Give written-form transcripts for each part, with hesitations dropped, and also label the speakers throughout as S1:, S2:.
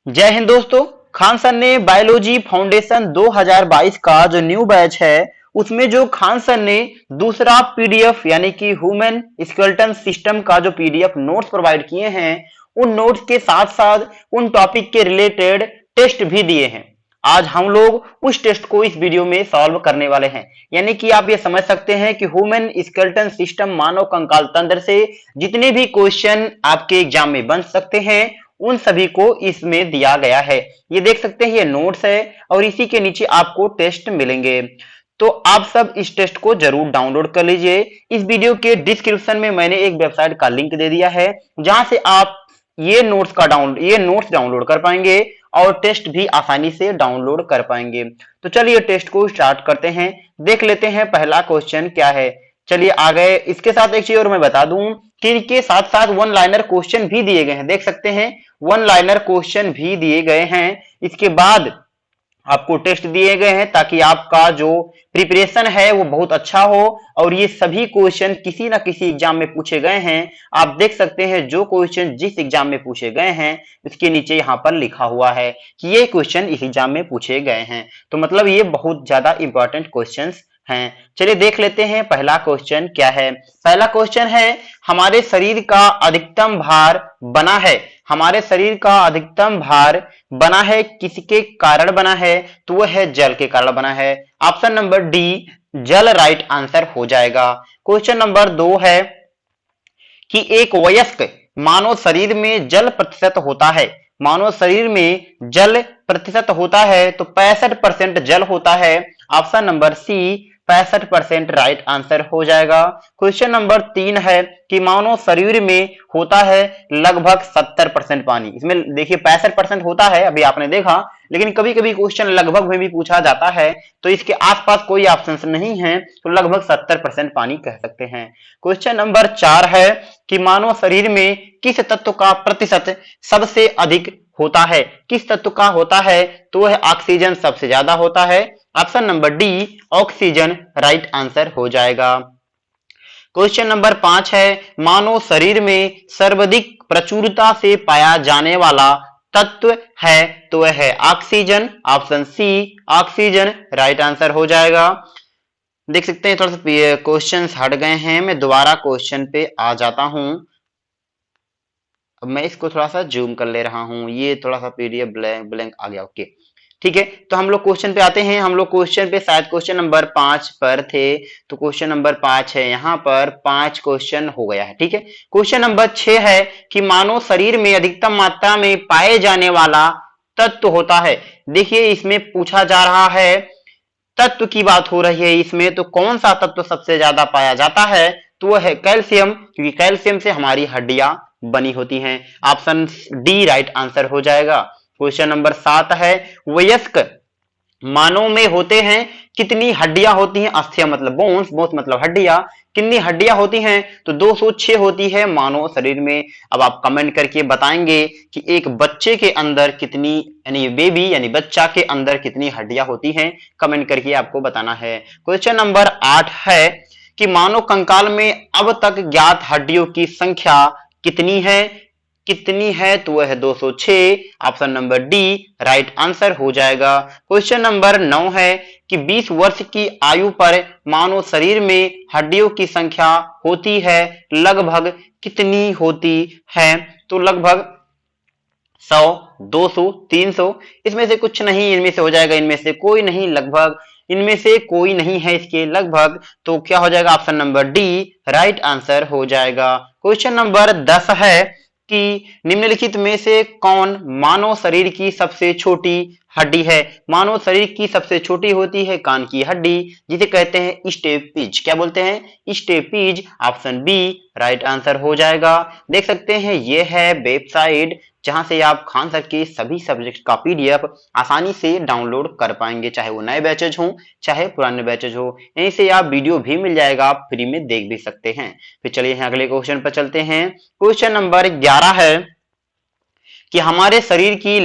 S1: जय हिंद दोस्तों। खान सर ने बायोलॉजी फाउंडेशन 2022 का जो न्यू बैच है उसमें जो खान सर ने दूसरा पीडीएफ यानी कि ह्यूमन स्केलेटन सिस्टम का जो पीडीएफ नोट्स प्रोवाइड किए हैं उन नोट्स के साथ साथ उन टॉपिक के रिलेटेड टेस्ट भी दिए हैं। आज हम लोग उस टेस्ट को इस वीडियो में सॉल्व करने वाले हैं। यानी कि आप ये समझ सकते हैं कि ह्यूमन स्केलेटन सिस्टम मानव कंकाल तंत्र से जितने भी क्वेश्चन आपके एग्जाम में बन सकते हैं उन सभी को इसमें दिया गया है। ये देख सकते हैं ये नोट्स है और इसी के नीचे आपको टेस्ट मिलेंगे। तो आप सब इस टेस्ट को जरूर डाउनलोड कर लीजिए। इस वीडियो के डिस्क्रिप्शन में मैंने एक वेबसाइट का लिंक दे दिया है जहां से आप ये नोट्स डाउनलोड कर पाएंगे और टेस्ट भी आसानी से डाउनलोड कर पाएंगे। तो चलिए टेस्ट को स्टार्ट करते हैं। देख लेते हैं पहला क्वेश्चन क्या है। चलिए आ गए। इसके साथ एक चीज और मैं बता दूं कि इनके साथ साथ वन लाइनर क्वेश्चन भी दिए गए हैं। देख सकते हैं वन लाइनर क्वेश्चन भी दिए गए हैं। इसके बाद आपको टेस्ट दिए गए हैं ताकि आपका जो प्रिपरेशन है वो बहुत अच्छा हो। और ये सभी क्वेश्चन किसी ना किसी एग्जाम में पूछे गए हैं। आप देख सकते हैं जो क्वेश्चन जिस एग्जाम में पूछे गए हैं इसके नीचे यहाँ पर लिखा हुआ है कि ये क्वेश्चन इस एग्जाम में पूछे गए हैं। तो मतलब ये बहुत ज्यादा इंपॉर्टेंट क्वेश्चन हैं। चलिए देख लेते हैं पहला क्वेश्चन क्या है। पहला क्वेश्चन है हमारे शरीर का अधिकतम भार बना है। हमारे शरीर का अधिकतम भार बना है किसके कारण बना है? तो वह है जल के कारण बना है। ऑप्शन नंबर डी जल राइट आंसर हो जाएगा। क्वेश्चन नंबर 2 है कि एक वयस्क मानव शरीर में जल प्रतिशत होता है। मानव शरीर में जल प्रतिशत होता है तो 65% जल होता है। Option number C 65% right answer हो जाएगा। क्वेश्चन नंबर 3 है कि मानव शरीर में होता है लगभग 70% पानी। इसमें देखिए 65% होता है अभी आपने देखा, लेकिन कभी कभी क्वेश्चन लगभग में भी पूछा जाता है तो इसके आसपास कोई ऑप्शन नहीं है तो लगभग 70% पानी कह सकते हैं। क्वेश्चन नंबर 4 है कि मानव शरीर में किस तत्व का प्रतिशत सबसे अधिक होता है? किस तत्व का होता है? तो वह ऑक्सीजन सबसे ज्यादा होता है। Option number D oxygen right answer हो जाएगा। क्वेश्चन नंबर 5 है मानव शरीर में सर्वाधिक प्रचुरता से पाया जाने वाला तत्व है तो वह है oxygen. Option C oxygen right answer हो जाएगा। देख सकते हैं थोड़ा सा क्वेश्चन हट गए हैं। मैं दोबारा क्वेश्चन पे आ जाता हूं। अब मैं इसको थोड़ा सा जूम कर ले रहा हूं। ये थोड़ा सा पीडीएफ ब्लैंक आ गया। ओके ठीक है, तो हम लोग क्वेश्चन पे आते हैं। हम लोग क्वेश्चन पे शायद क्वेश्चन नंबर 5 पर थे तो क्वेश्चन नंबर 5 है। यहाँ पर 5 क्वेश्चन हो गया है। ठीक है, क्वेश्चन नंबर 6 है कि मानव शरीर में अधिकतम मात्रा में पाए जाने वाला तत्व होता है। देखिए इसमें पूछा जा रहा है, तत्व की बात हो रही है इसमें, तो कौन सा तत्व सबसे ज्यादा पाया जाता है? तो वह है कैल्शियम, क्योंकि कैल्शियम से हमारी हड्डियां बनी होती हैं। ऑप्शन डी राइट आंसर हो जाएगा। क्वेश्चन नंबर 7 है वयस्क मानव में होते हैं कितनी हड्डियां होती हैं? अस्थियां मतलब बोन्स, बोन्स मतलब हड्डियां। कितनी हड्डियां होती हैं? तो 206 होती है मानव शरीर में। अब आप कमेंट करके बताएंगे कि एक बच्चे के अंदर कितनी, यानी बेबी यानी बच्चा के अंदर कितनी हड्डियां होती हैं। कमेंट करके आपको बताना है। क्वेश्चन नंबर 8 है कि मानव कंकाल में अब तक ज्ञात हड्डियों की संख्या कितनी है? कितनी है? तो वह है 206। Option number D right answer हो जाएगा। क्वेश्चन नंबर 9 है कि 20 वर्ष की आयु पर मानव शरीर में हड्डियों की संख्या होती है लगभग कितनी होती है? तो लगभग 100, 200, 300। इसमें से कुछ नहीं, इनमें से हो जाएगा इनमें से कोई नहीं, लगभग इनमें से कोई नहीं है इसके लगभग। तो क्या हो जाएगा? Option number D right answer हो जाएगा। क्वेश्चन नंबर 10 है कि निम्नलिखित में से कौन मानव शरीर की सबसे छोटी हड्डी है? मानव शरीर की सबसे छोटी होती है कान की हड्डी, जिसे कहते हैं स्टेपीज। क्या बोलते हैं? Stapes. Option B right answer हो जाएगा। देख सकते हैं ये है वेबसाइट जहां से आप खान सर के सभी सब्जेक्ट का पीडीएफ आसानी से डाउनलोड कर पाएंगे, चाहे वो नए बैचेज हो चाहे पुराने बैचेज हो। यहीं से आप वीडियो भी मिल जाएगा, आप फ्री में देख भी सकते हैं। फिर चलिए अगले क्वेश्चन पर चलते हैं। क्वेश्चन नंबर 11 है कि हमारे शरीर की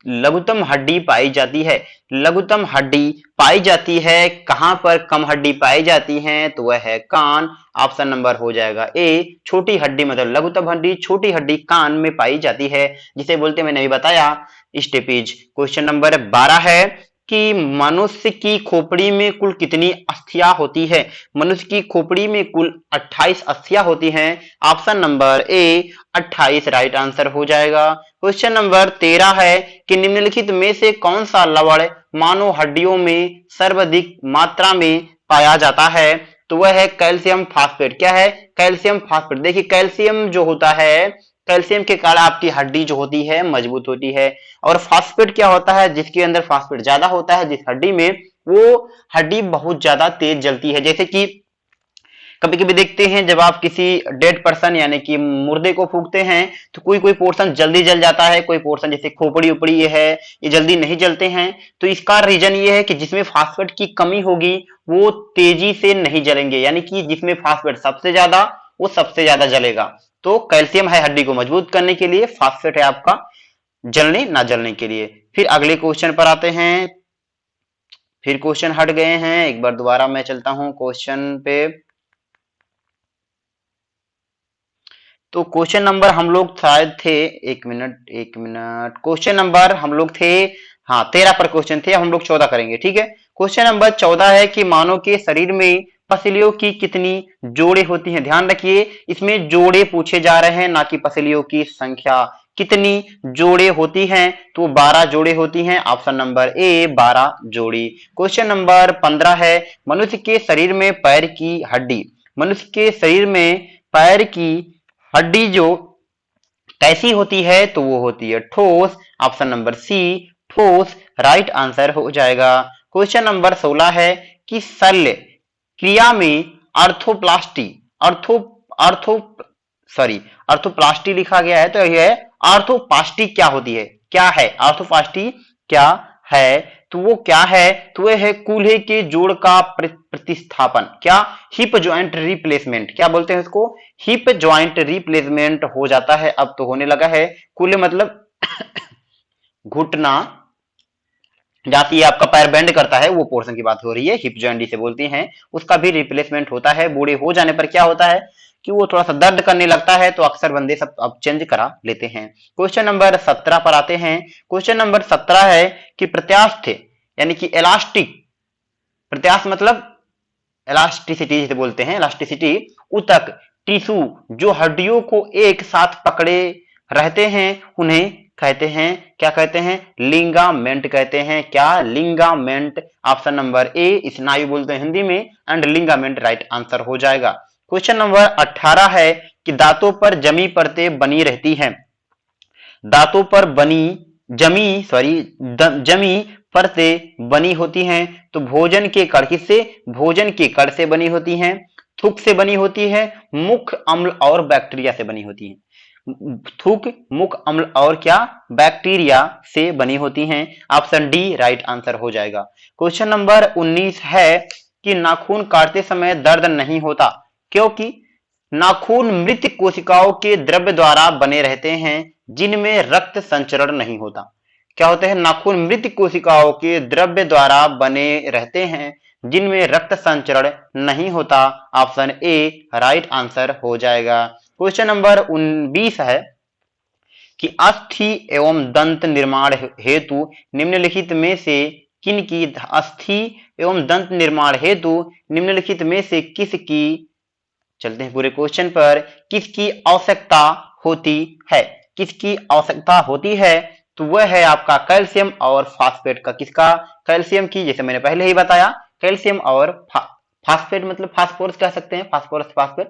S1: लघुतम हड्डी पाई जाती है? लघुतम हड्डी पाई जाती है कहां पर कम हड्डी पाई जाती है? तो वह है कान। ऑप्शन नंबर हो जाएगा ए। छोटी हड्डी मतलब लघुतम हड्डी छोटी हड्डी कान में पाई जाती है, जिसे बोलते मैंने अभी बताया स्टेपीज। क्वेश्चन नंबर 12 है कि मनुष्य की खोपड़ी में कुल कितनी अस्थियां होती है? मनुष्य की खोपड़ी में कुल 28 अस्थियां होती हैं। Option number A 28 right answer हो जाएगा। क्वेश्चन नंबर 13 है कि निम्नलिखित में से कौन सा लवण मानव हड्डियों में सर्वाधिक मात्रा में पाया जाता है? तो वह है कैल्शियम फास्फेट। क्या है? Calcium phosphate. देखिए कैल्शियम जो होता है, कैल्शियम के कारण आपकी हड्डी जो होती है मजबूत होती है, और फास्फेट क्या होता है? जिसके अंदर फास्फेट ज्यादा होता है जिस हड्डी में, वो हड्डी बहुत ज्यादा तेज जलती है। जैसे कि कभी कभी देखते हैं जब आप किसी डेड पर्सन यानी कि मुर्दे को फूकते हैं तो कोई कोई पोर्शन जल्दी जल जाता है, कोई पोर्शन जैसे खोपड़ी उपड़ी ये है ये जल्दी नहीं जलते हैं। तो इसका रीजन ये है कि जिसमें फास्फेट की कमी होगी वो तेजी से नहीं जलेंगे, यानी कि जिसमें फास्फेट सबसे ज्यादा वो सबसे ज्यादा जलेगा। तो कैल्शियम है हड्डी को मजबूत करने के लिए, फास्फेट है आपका जलने ना जलने के लिए। फिर अगले क्वेश्चन पर आते हैं। फिर क्वेश्चन हट गए हैं, एक बार दोबारा मैं चलता हूं क्वेश्चन पे। तो क्वेश्चन नंबर हम लोग शायद थे, एक मिनट क्वेश्चन नंबर हम लोग थे, हाँ 13 पर क्वेश्चन थे, हम लोग 14 करेंगे, ठीक है। क्वेश्चन नंबर 14 है कि मानव के शरीर में पसलियों की कितनी जोड़े होती हैं? ध्यान रखिए इसमें जोड़े पूछे जा रहे हैं ना कि पसलियों की संख्या। कितनी जोड़े होती हैं? तो 12 जोड़े होती हैं। ऑप्शन नंबर ए 12 जोड़ी। क्वेश्चन नंबर 15 है मनुष्य के शरीर में पैर की हड्डी, मनुष्य के शरीर में पैर की हड्डी जो कैसी होती है? तो वो होती है ठोस। ऑप्शन नंबर सी ठोस राइट आंसर हो जाएगा। क्वेश्चन नंबर 16 है कि शल्य क्रिया में अर्थोप्लास्टी अर्थो अर्थो सॉरी अर्थोप्लास्टी लिखा गया है, तो यह आर्थोप्लास्टी क्या होती है? क्या है आर्थोप्लास्टी क्या है? तो वो क्या है? तो वह है कूल्हे के जोड़ का प्रतिस्थापन। क्या? Hip joint replacement. क्या बोलते हैं इसको? हिप ज्वाइंट रिप्लेसमेंट हो जाता है, अब तो होने लगा है। कूल्हे मतलब घुटना जाती है, आपका पैर बेंड करता है वो पोर्शन की बात हो रही है, हिप जॉइंट जिसे बोलते हैं, उसका भी रिप्लेसमेंट होता है। बूढ़े हो जाने पर क्या होता है कि वो थोड़ा सा दर्द करने लगता है, तो अक्सर बंदे सब अब चेंज करा लेते हैं। क्वेश्चन नंबर 17 पर आते हैं। क्वेश्चन नंबर 17 है कि प्रत्यास्थ यानी कि इलास्टिक, प्रत्यास्थ मतलब इलास्टिसिटी जिसे बोलते हैं, इलास्टिसिटी उतक टिश्यू जो हड्डियों को एक साथ पकड़े रहते हैं उन्हें कहते हैं, क्या कहते हैं? लिंगामेंट कहते हैं। क्या? लिंगामेंट। ऑप्शन नंबर ए स्नायु बोलते हैं हिंदी में, एंड लिंगामेंट राइट आंसर हो जाएगा। क्वेश्चन नंबर 18 है कि दांतों पर जमी परतें बनी रहती हैं, दांतों पर जमी परतें बनी होती हैं। तो भोजन के कण किससे? भोजन के कण से बनी होती हैं, थूक से बनी होती है, मुख अम्ल और बैक्टीरिया से बनी होती है। थूक, मुख अम्ल और क्या? बैक्टीरिया से बनी होती हैं। ऑप्शन डी राइट आंसर हो जाएगा। क्वेश्चन नंबर 19 है कि नाखून काटते समय दर्द नहीं होता क्योंकि नाखून मृत कोशिकाओं के द्रव्य द्वारा बने रहते हैं जिनमें रक्त संचरण नहीं होता। क्या होते हैं? नाखून मृत कोशिकाओं के द्रव्य द्वारा बने रहते हैं जिनमें रक्त संचरण नहीं होता। ऑप्शन ए राइट आंसर हो जाएगा। क्वेश्चन नंबर 20 है कि अस्थि एवं दंत निर्माण हेतु निम्नलिखित में से किनकी अस्थि एवं दंत निर्माण हेतु निम्नलिखित में से किसकी, चलते हैं पूरे क्वेश्चन पर, किसकी आवश्यकता होती है? किसकी आवश्यकता होती है? तो वह है आपका कैल्शियम और फास्फेट का। किसका? कैल्शियम की, जैसे मैंने पहले ही बताया, कैल्शियम और फास्फेट मतलब फास्फोरस कह सकते हैं, फास्फोरस फास्फेट,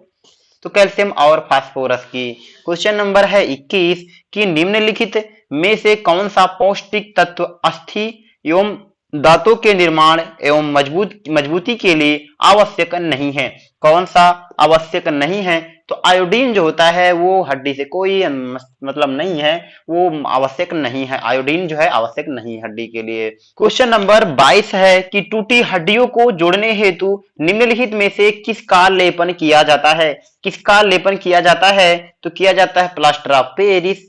S1: तो कैल्शियम और फास्फोरस की। क्वेश्चन नंबर है 21 कि निम्नलिखित में से कौन सा पौष्टिक तत्व अस्थि एवं दांतों के निर्माण एवं मजबूती के लिए आवश्यक नहीं है? कौन सा आवश्यक नहीं है? तो आयोडीन जो होता है वो हड्डी से कोई मतलब नहीं है, वो आवश्यक नहीं है। आयोडीन जो है आवश्यक नहीं है हड्डी के लिए। क्वेश्चन नंबर 22 है कि टूटी हड्डियों को जोड़ने हेतु निम्नलिखित में से किसका लेपन किया जाता है? किसका लेपन किया जाता है? तो किया जाता है plaster of Paris.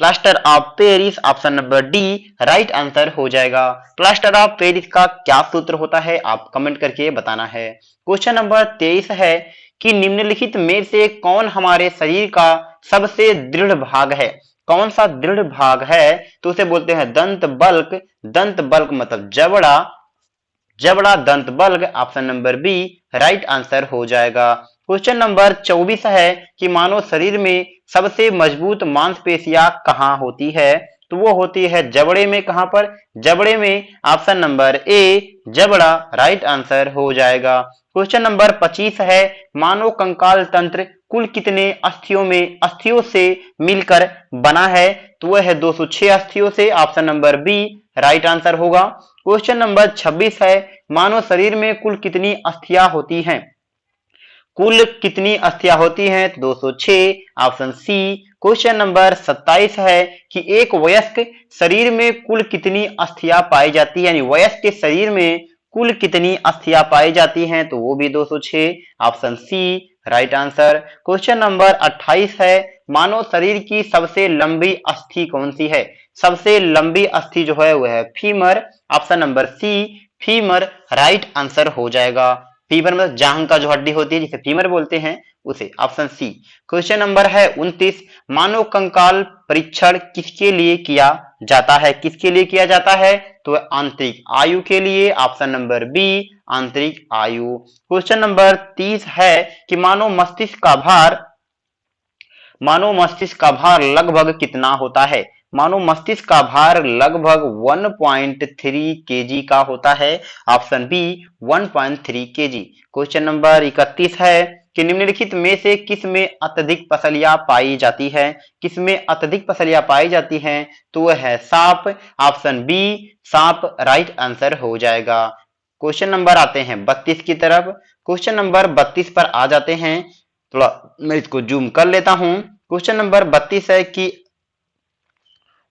S1: Plaster of Paris, option number D right answer हो जाएगा। प्लास्टर ऑफ पेरिस का क्या सूत्र होता है, आप कमेंट करके बताना है। क्वेश्चन नंबर 23 है कि निम्नलिखित में से कौन हमारे शरीर का सबसे दृढ़ भाग है। कौन सा दृढ़ भाग है, तो उसे बोलते हैं दंत बल्क। दंत बल्क मतलब जबड़ा, जबड़ा दंत बल्क, option number B right answer हो जाएगा। क्वेश्चन नंबर 24 है कि मानव शरीर में सबसे मजबूत मांसपेशियां कहाँ होती है, तो वो होती है जबड़े में। कहां पर, जबड़े में, ऑप्शन नंबर ए जबड़ा राइट आंसर हो जाएगा। क्वेश्चन नंबर 25 है मानव कंकाल तंत्र कुल कितने अस्थियों से मिलकर बना है, तो वह है 206 अस्थियों से, option number B right answer होगा। क्वेश्चन नंबर 26 है मानव शरीर में कुल कितनी अस्थियां होती हैं, कुल कितनी अस्थियां होती हैं, 206, ऑप्शन सी। क्वेश्चन नंबर 27 है कि एक वयस्क शरीर में कुल कितनी अस्थियां पाई जाती है, यानी वयस्क के शरीर में कुल कितनी अस्थियां पाई जाती हैं, तो वो भी 206, option C right answer. Question number 28 है मानव शरीर की सबसे लंबी अस्थि कौन सी है। सबसे लंबी अस्थि जो है वह है femur, option number C femur right answer हो जाएगा। फीमर मतलब जांघ का जो हड्डी होती है जिसे फीमर बोलते हैं उसे, ऑप्शन सी। क्वेश्चन नंबर है 29 मानव कंकाल परीक्षण किसके लिए किया जाता है, किसके लिए किया जाता है, तो आंतरिक आयु के लिए, ऑप्शन नंबर बी आंतरिक आयु। क्वेश्चन नंबर 30 है कि मानव मस्तिष्क का भार लगभग कितना होता है। मानव मस्तिष्क का भार लगभग 1.3 केजी का होता है, option B 1.3 KG. Question number 31 है कि निम्नलिखित में से किस में अत्यधिक पसलियां पाई जाती है। किस में अत्यधिक पसलियां पाई जाती हैं, तो वह है सांप, ऑप्शन बी सांप राइट आंसर हो जाएगा। क्वेश्चन नंबर आते हैं 32 की तरफ। क्वेश्चन नंबर 32 पर आ जाते हैं, थोड़ा मैं इसको जूम कर लेता हूं। क्वेश्चन नंबर 32 है कि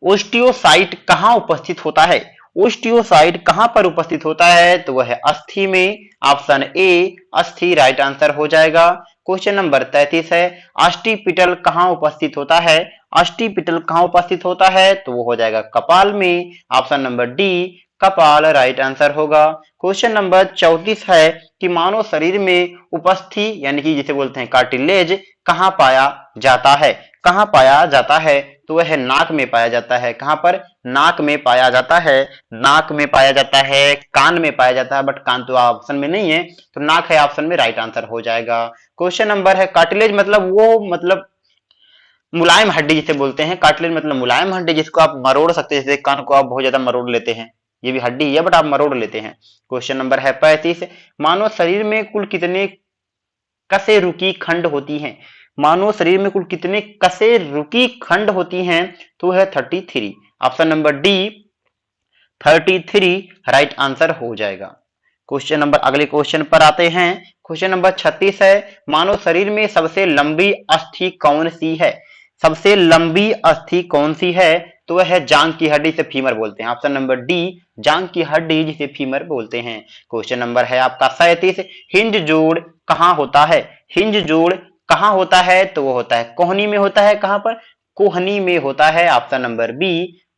S1: ओस्टियोसाइट कहां उपस्थित होता है। ओस्टियोसाइट कहां पर उपस्थित होता है, तो वह है अस्थि में, ऑप्शन ए अस्थि राइट आंसर हो जाएगा। क्वेश्चन नंबर 33 है ऑस्टिपिटल कहां उपस्थित होता है। ऑस्टिपिटल कहां उपस्थित होता है, तो वो हो जाएगा कपाल में, ऑप्शन नंबर डी कपाल राइट आंसर होगा। क्वेश्चन नंबर 34 है कि मानव शरीर में उपस्थि यानी कि जिसे बोलते हैं कार्टिलेज कहां पाया जाता है। कहां पाया जाता है, तो वह नाक में पाया जाता है। कहां पर, नाक में पाया जाता है। नाक में पाया जाता है, कान में पाया जाता है, बट कान तो ऑप्शन में नहीं है, तो नाक है ऑप्शन में राइट आंसर हो जाएगा। क्वेश्चन नंबर है कार्टिलेज मतलब वो मतलब मुलायम हड्डी जिसे बोलते हैं। कार्टिलेज मतलब मुलायम हड्डी जिसको आप मरोड़ सकते हैं, जैसे कान को आप बहुत ज्यादा मरोड़ लेते हैं, ये भी हड्डी है बट आप मरोड़ लेते हैं। क्वेश्चन नंबर है 35 मानव शरीर में कुल कितने कशेरुकी खंड होती हैं। मानव शरीर में कुल कितने कशेरुकी खंड होती हैं, तो है 33, option number D 33 right answer हो जाएगा। क्वेश्चन नंबर अगले क्वेश्चन पर आते हैं। क्वेश्चन नंबर 36 है मानव शरीर में सबसे लंबी अस्थि कौन सी है। सबसे लंबी अस्थि कौन सी है, तो वह है जांघ की हड्डी से फीमर बोलते हैं, ऑप्शन नंबर डी जांघ की हड्डी जिसे फीमर बोलते हैं। क्वेश्चन नंबर है आपका 37 हिंज जोड़ कहां होता है। हिंज जोड़ कहां होता है, तो वो होता है कोहनी में होता है। कहां पर, कोहनी में होता है, ऑप्शन नंबर बी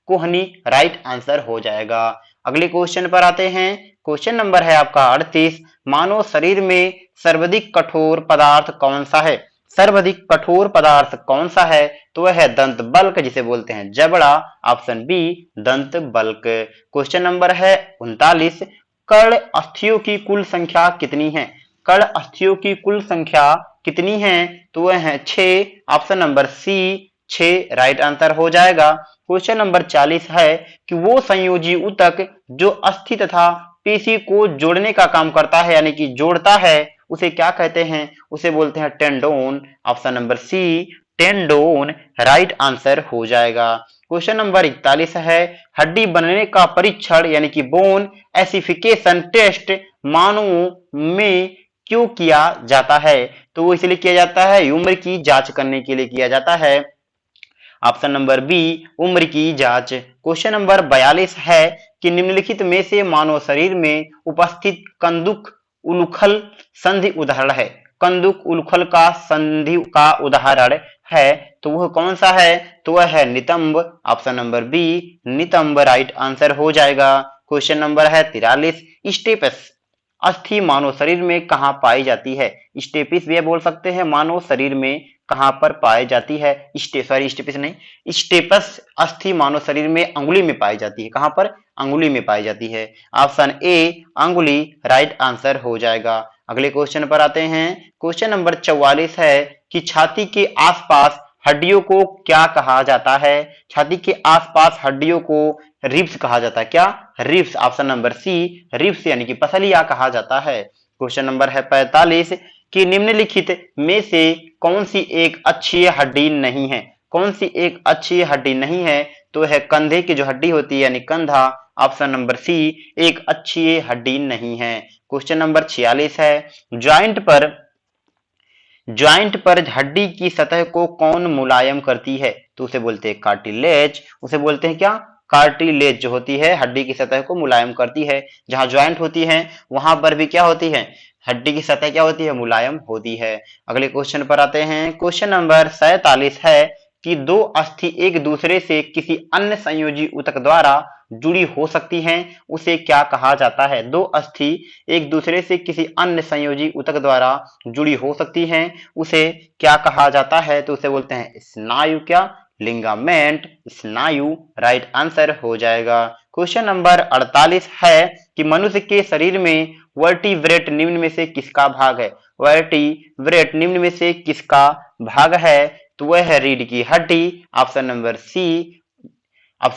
S1: कोहनी राइट आंसर हो जाएगा। अगले क्वेश्चन पर आते हैं। क्वेश्चन नंबर है आपका 38 मानव शरीर में सर्वाधिक कठोर पदार्थ कौन सा है। सर्वाधिक कठोर पदार्थ कौन सा है, तो वह है दंत बल्क जिसे बोलते हैं जबड़ा, ऑप्शन बी दंत बल्क। क्वेश्चन नंबर है 39 कर्ण अस्थियों की कुल संख्या कितनी है। कर्ण अस्थियों की कुल संख्या कितनी है, तो वह है 6, option number C 6 right answer हो जाएगा। क्वेश्चन नंबर 40 है कि वो संयोजी ऊतक जो अस्थि तथा पेशी को जोड़ने का काम करता है यानी कि जोड़ता है उसे क्या कहते हैं, उसे बोलते हैं tendon, option number C tendon right answer हो जाएगा। क्वेश्चन नंबर 41 है हड्डी बनने का परीक्षण यानी कि बोन एसिफिकेशन टेस्ट मानवों में क्यों किया जाता है, तो वो इसलिए किया जाता है उम्र की जांच करने के लिए किया जाता है, ऑप्शन नंबर बी उम्र की जांच। क्वेश्चन नंबर 42 है कि निम्नलिखित में से मानव शरीर में उपस्थित कंदुक उलूखल संधि उदाहरण है। कंदुक उलूखल का संधि का उदाहरण है तो वह कौन सा है? तो वह है नितंब। ऑप्शन नंबर बी नितंब राइट आंसर हो जाएगा। क्वेश्चन नंबर है 43। स्टेपस अस्थि मानव शरीर में कहाँ पाई जाती है? स्टेपिस भी बोल सकते हैं। मानव शरीर में कहाँ पर पाई जाती है? स्टेपिस नहीं, स्टेपस अस्थि मानव शरीर में अंगुली में पाई जाती है। कहाँ पर? अंगुली में पाई जाती है। ऑप्शन ए अंगुली राइट आंसर हो जाएगा। अगले क्वेश्चन पर आते हैं। क्वेश्चन नंबर 44 है कि छाती के आसपास हड्डियों को क्या कहा जाता है? छाती के आसपास हड्डियों को रिब्स कहा जाता है। क्या? Ribs. Option number C ribs यानी कि पसलियां कहा जाता है। क्वेश्चन नंबर है 45 कि निम्नलिखित में से कौन सी एक अक्षीय हड्डी नहीं है? कौन सी एक अक्षीय हड्डी नहीं है? तो है कंधे की जो हड्डी होती है यानी कंधा। ऑप्शन नंबर सी एक अक्षीय हड्डी नहीं है। क्वेश्चन नंबर 46 है ज्वाइंट पर हड्डी की सतह को कौन मुलायम करती है? तो उसे बोलते हैं कार्टिलेज। उसे बोलते हैं क्या? कार्टिलेज जो होती है हड्डी की सतह को मुलायम करती है। जहां ज्वाइंट होती है वहां पर भी क्या होती है? हड्डी की सतह क्या होती है? मुलायम होती है। अगले क्वेश्चन पर आते हैं। क्वेश्चन नंबर 47 है कि दो अस्थि एक दूसरे से किसी अन्य संयोजी ऊतक द्वारा जुड़ी हो सकती हैं, उसे क्या कहा जाता है? दो अस्थि एक दूसरे से किसी अन्य संयोजी ऊतक द्वारा जुड़ी हो सकती हैं, उसे क्या कहा जाता है? तो उसे बोलते हैं स्नायु। क्या? लिंगामेंट। स्नायु राइट आंसर हो जाएगा। क्वेश्चन नंबर 48 है कि मनुष्य के शरीर में वर्टिब्रेट निम्न में से किसका भाग है? वर्टिब्रेट निम्न में से किसका भाग है? तो वह है रीढ़ की हड्डी। ऑप्शन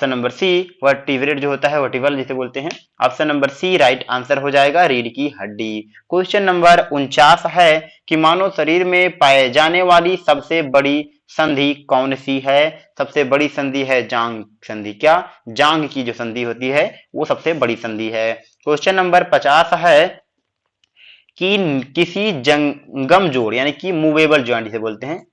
S1: नंबर सी वर्टिब्रेट जो होता है वर्टिबल जिसे बोलते हैं। Option number C right answer हो जाएगा रीढ़ की हड्डी। क्वेश्चन नंबर 49 है कि मानव शरीर में पाए जाने वाली सबसे बड़ी संधि कौन सी है? सबसे बड़ी संधि है जांग संधि। क्या? जांग की जो संधि होती है वो सबसे बड़ी संधि है। क्वेश्चन नंबर 50 है कि किसी जंगम जोड़ यानी कि मूवेबल ज्वाइंट जिसे बोलते हैं।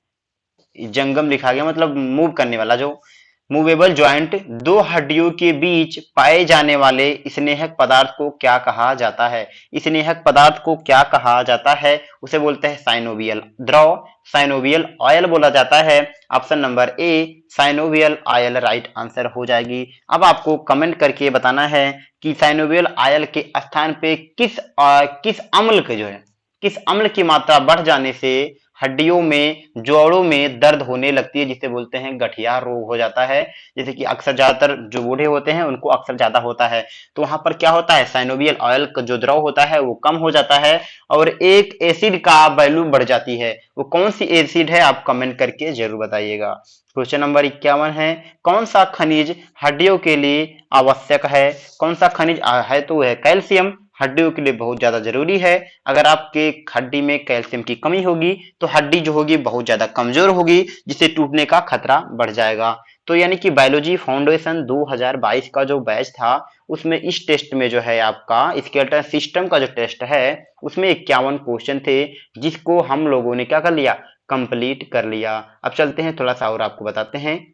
S1: जंगम लिखा गया मतलब मूव करने वाला, जो मूवेबल ज्वाइंट दो हड्डियों के बीच पाए जाने वाले स्नेहक पदार्थ को क्या कहा जाता है? स्नेहक पदार्थ को क्या कहा जाता है? उसे बोलते हैं साइनोवियल द्रव। साइनोवियल ऑयल बोला जाता है। Option number A synovial oil right answer हो जाएगी। अब आपको कमेंट करके बताना है कि साइनोवियल ऑयल के स्थान पे किस अम्ल के जो है किस अम्ल की मात्रा बढ़ जाने से हड्डियों में जोड़ों में दर्द होने लगती है, जिसे बोलते हैं गठिया रोग हो जाता है। जैसे कि अक्सर ज्यादातर जो बूढ़े होते हैं उनको अक्सर ज्यादा होता है, तो वहां पर क्या होता है? साइनोवियल ऑयल का जो द्रव होता है वो कम हो जाता है और एक एसिड का वैल्यू बढ़ जाती है। वो कौन सी एसिड है? आप कमेंट करके जरूर बताइएगा। क्वेश्चन नंबर 51 है कौन सा खनिज हड्डियों के लिए आवश्यक है? कौन सा खनिज है? तो वह है कैल्शियम। हड्डियों के लिए बहुत ज्यादा जरूरी है। अगर आपके हड्डी में कैल्शियम की कमी होगी तो हड्डी जो होगी बहुत ज्यादा कमजोर होगी, जिससे टूटने का खतरा बढ़ जाएगा। तो यानी कि बायोलॉजी फाउंडेशन 2022 का जो बैच था उसमें इस टेस्ट में जो है आपका स्केलेटन सिस्टम का जो टेस्ट है उसमें 51 क्वेश्चन थे, जिसको हम लोगों ने क्या कर लिया? कंप्लीट कर लिया। अब चलते हैं थोड़ा सा और आपको बताते हैं।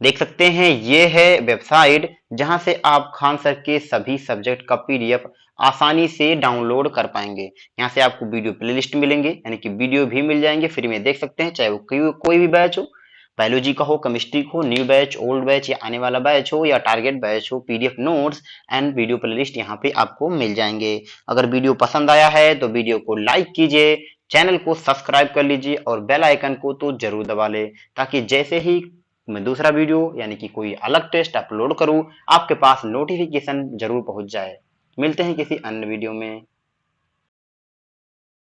S1: देख सकते हैं ये है वेबसाइट जहां से आप खान सर के सभी सब्जेक्ट का पीडीएफ आसानी से डाउनलोड कर पाएंगे। यहाँ से आपको वीडियो प्लेलिस्ट मिलेंगे यानी कि वीडियो भी मिल जाएंगे, फ्री में देख सकते हैं, चाहे वो कोई भी बैच हो, बायोलॉजी का हो, केमिस्ट्री का हो, न्यू बैच, ओल्ड बैच या आने वाला बैच हो या टारगेट बैच हो, PDF notes and video playlist यहाँ पे आपको मिल जाएंगे। अगर वीडियो पसंद आया है तो वीडियो को लाइक कीजिए, चैनल को सब्सक्राइब कर लीजिए और बेल आइकन को तो जरूर दबा ले, ताकि जैसे ही मैं दूसरा वीडियो यानी कि कोई अलग टेस्ट अपलोड करूं आपके पास नोटिफिकेशन जरूर पहुंच जाए। मिलते हैं किसी अन्य वीडियो में।